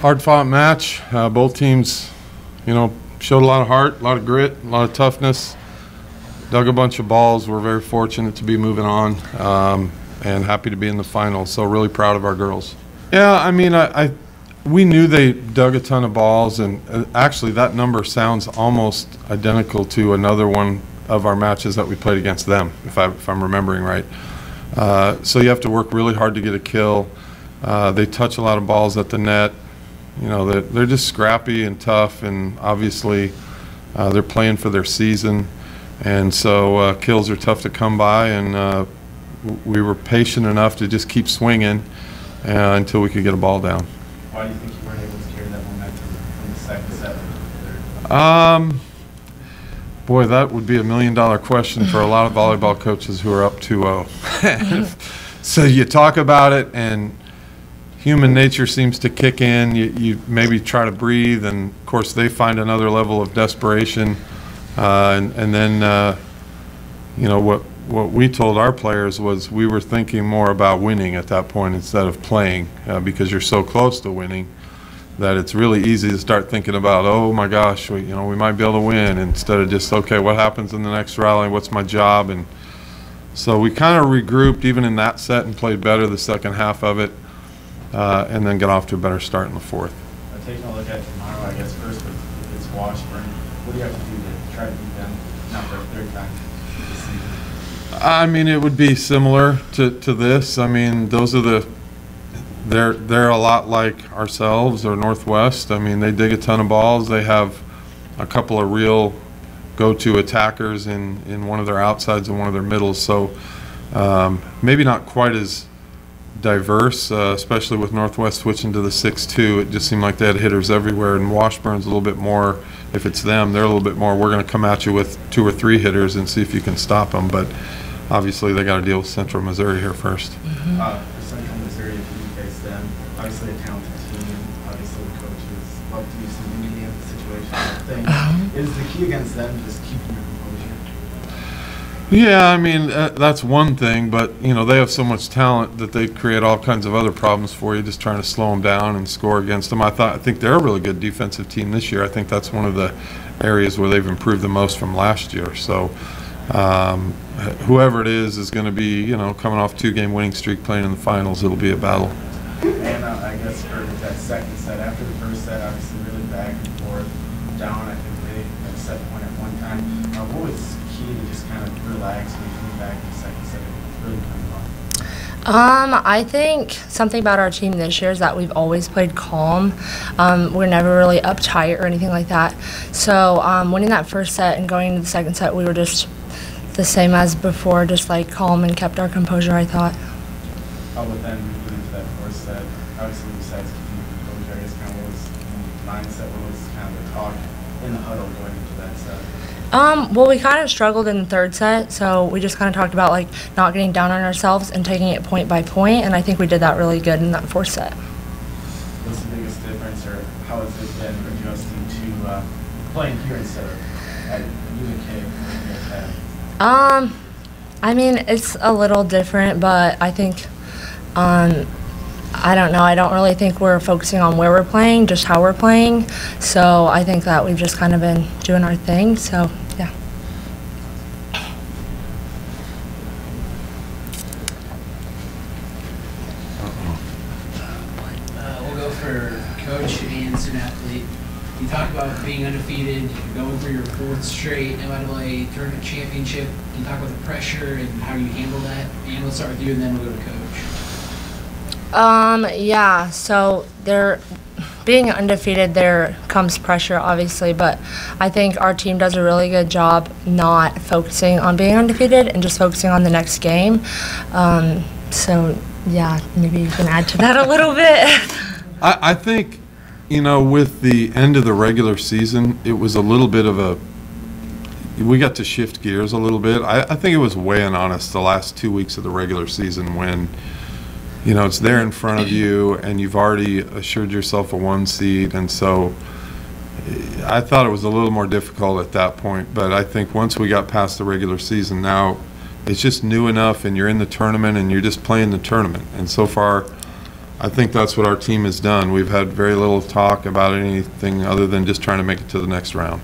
Hard-fought match. Both teams, showed a lot of heart, a lot of grit, a lot of toughness. Dug a bunch of balls. We're very fortunate to be moving on and happy to be in the finals. So really proud of our girls. Yeah, I mean, we knew they dug a ton of balls, and actually that number sounds almost identical to another one of our matches that we played against them, if I'm remembering right. So you have to work really hard to get a kill. They touch a lot of balls at the net. They're just scrappy and tough, and obviously they're playing for their season, and so kills are tough to come by, and we were patient enough to just keep swinging until we could get a ball down. Why do you think you weren't able to carry that momentum from the second set to the third? Boy, that would be $1 million question for a lot of volleyball coaches who are up 2-0. So you talk about it, and human nature seems to kick in. You maybe try to breathe, and of course they find another level of desperation. And then, what we told our players was we were thinking more about winning at that point instead of playing, because you're so close to winning that it's really easy to start thinking about, oh my gosh, we might be able to win, instead of just, okay, what happens in the next rally, what's my job? And so we kind of regrouped even in that set and played better the second half of it, and then got off to a better start in the fourth. Taking a look at tomorrow, I guess first, if it's Washburn, what do you have to do to try to beat them, not for a third time this season? I mean, it would be similar to this. I mean, those are they're a lot like ourselves or Northwest. I mean, they dig a ton of balls. They have a couple of real go-to attackers in one of their outsides and one of their middles. So maybe not quite as diverse, especially with Northwest switching to the 6-2. It just seemed like they had hitters everywhere, and Washburn's a little bit more, if it's them, they're a little bit more, we're going to come at you with 2 or 3 hitters and see if you can stop them. But obviously they got to deal with Central Missouri here first. For Central Missouri, if you face them, obviously a talented team, obviously the coaches love to use some immediate situation thing. Is the key against them just keeping your composure? Yeah, I mean, that's one thing, but, they have so much talent that they create all kinds of other problems for you, just trying to slow them down and score against them. I think they're a really good defensive team this year. I think that's one of the areas where they've improved the most from last year. So whoever it is going to be, coming off 2-game winning streak, playing in the finals. It'll be a battle. And I guess for that second set, after the first set, obviously really back and forth, down, I think they had a set point at one time. What was key to just kind of relax and coming back in the second set and really coming on? I think something about our team this year is that we've always played calm. We're never really uptight or anything like that. So winning that first set and going into the second set, we were just the same as before, just like calm and kept our composure, I thought. How about then moving into that fourth set? Obviously, besides keeping your composure, I guess kind of what was the mindset, what was kind of the talk in the huddle going into that set? Well, we kind of struggled in the third set, so we just kind of talked about like not getting down on ourselves and taking it point by point, and I think we did that really good in that fourth set. What's the biggest difference, or how has it been adjusting to playing here instead of at UNK? I mean, it's a little different, but I think, I don't know, I don't really think we're focusing on where we're playing, just how we're playing. So I think that we've just kind of been doing our thing, so yeah. We'll go for coach and student athlete. You talk about being undefeated, going for your 4th straight MIAA Tournament Championship. Can you talk about the pressure and how you handle that? And let's start with you, and then we'll go to coach. Yeah, so being undefeated, there comes pressure, obviously, but I think our team does a really good job not focusing on being undefeated and just focusing on the next game. So, yeah, maybe you can add to that a little bit. I think, with the end of the regular season, it was a little bit of we got to shift gears a little bit. I think it was weighing on us the last 2 weeks of the regular season when, it's there in front of you and you've already assured yourself a 1 seed. And so I thought it was a little more difficult at that point. But I think once we got past the regular season, now it's just new enough and you're in the tournament and you're just playing the tournament. And so far, I think that's what our team has done. We've had very little talk about anything other than just trying to make it to the next round.